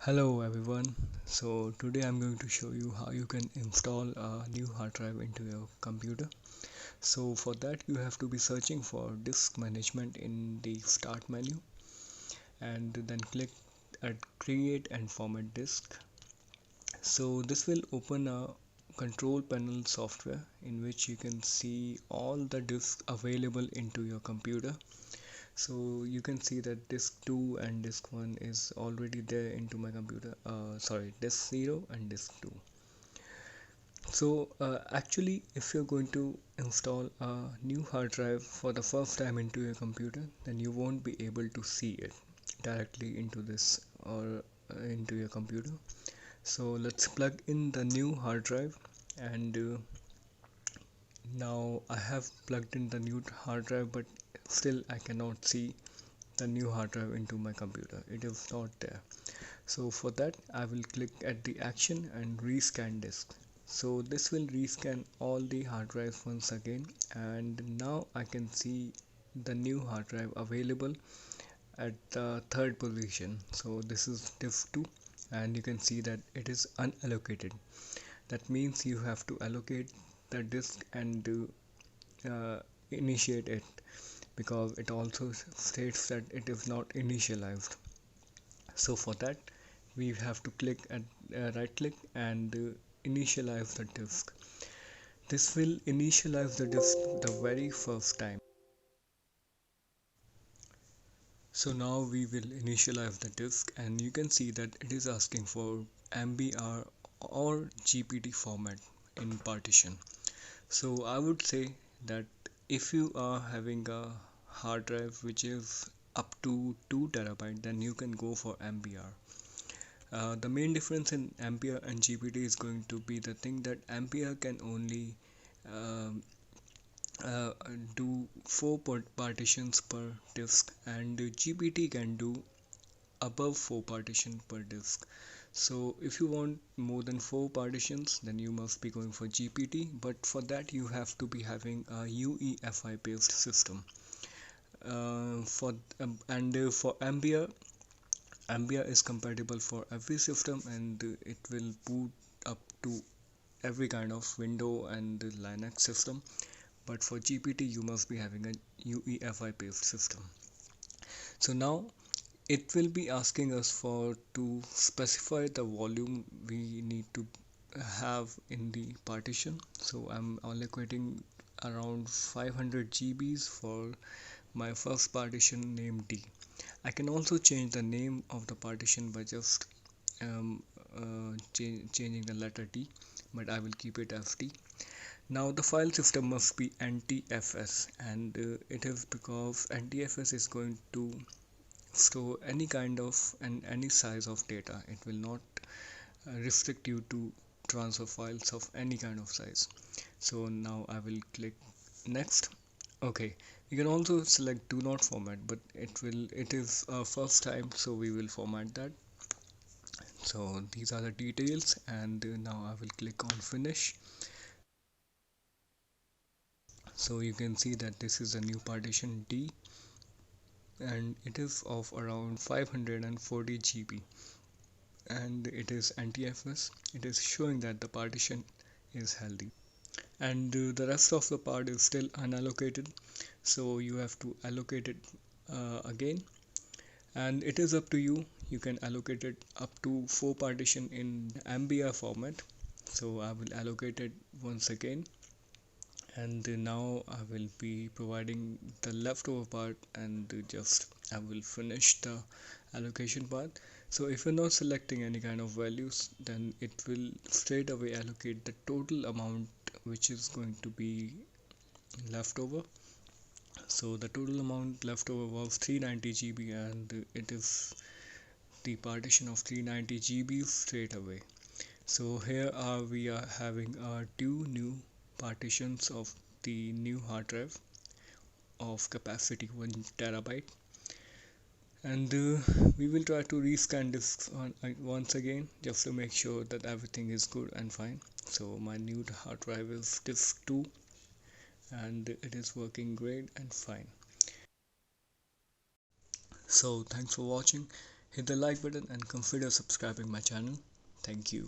Hello everyone. So today I'm going to show you how you can install a new hard drive into your computer. So for that you have to be searching for disk management in the start menu and then click at create and format disk. So this will open a control panel software in which you can see all the disks available into your computer. So you can see that disk 2 and disk 1 is already there into my computer, sorry, disk 0 and disk 2. So actually if you're going to install a new hard drive for the first time into your computer, then you won't be able to see it directly into this or into your computer. So let's plug in the new hard drive, and now I have plugged in the new hard drive, but still I cannot see the new hard drive into my computer. It is not there. So for that I will click at the action and rescan disk. So this will rescan all the hard drives once again, and now I can see the new hard drive available at the third position. So this is disk 2, and you can see that it is unallocated. That means you have to allocate the disk and uh, initiate it, because it also states that it is not initialized. So for that we have to click at right click and initialize the disk. This will initialize the disk the very first time. So now we will initialize the disk, and you can see that it is asking for MBR or GPT format in partition. So I would say that if you are having a hard drive which is up to 2 terabyte, then you can go for MBR. The main difference in Ampere and GPT is going to be the thing that Ampere can only um uh, do 4 partitions per disk, and GPT can do above 4 partition per disk. So if you want more than 4 partitions, then you must be going for GPT, but for that you have to be having a UEFI based system. For Ambia is compatible for every system, and it will boot up to every kind of Windows and Linux system. But for GPT you must be having a UEFI based system. So now it will be asking us for to specify the volume we need to have in the partition. So I'm allocating around 500 GBs for my first partition named D. I can also change the name of the partition by just um, changing the letter T, but I will keep it as T. Now the file system must be NTFS, and it is because NTFS is going to store any kind of and any size of data. It will not restrict you to transfer files of any kind of size. So now I will click next. Okay, you can also select do not format, but it is first time, so we will format that. So these are the details, and now I will click on finish. So you can see that this is a new partition D, and it is of around 540 GB, and it is NTFS. It is showing that the partition is healthy, and the rest of the part is still unallocated, so you have to allocate it again, and it is up to you. You can allocate it up to 4 partition in MBR format. So I will allocate it once again, and now I will be providing the leftover part, and just I will finish the allocation part. So if you're not selecting any kind of values, then it will straight away allocate the total amount which is going to be left over. So the total amount left over was 390 GB, and it is the partition of 390 GB straight away. So here we are having two new partitions of the new hard drive of capacity 1 terabyte, and we will try to rescan this once again, just to make sure that everything is good and fine. So my new hard drive is disk 2, and it is working great and fine. So thanks for watching. Hit the like button and consider subscribing my channel. Thank you.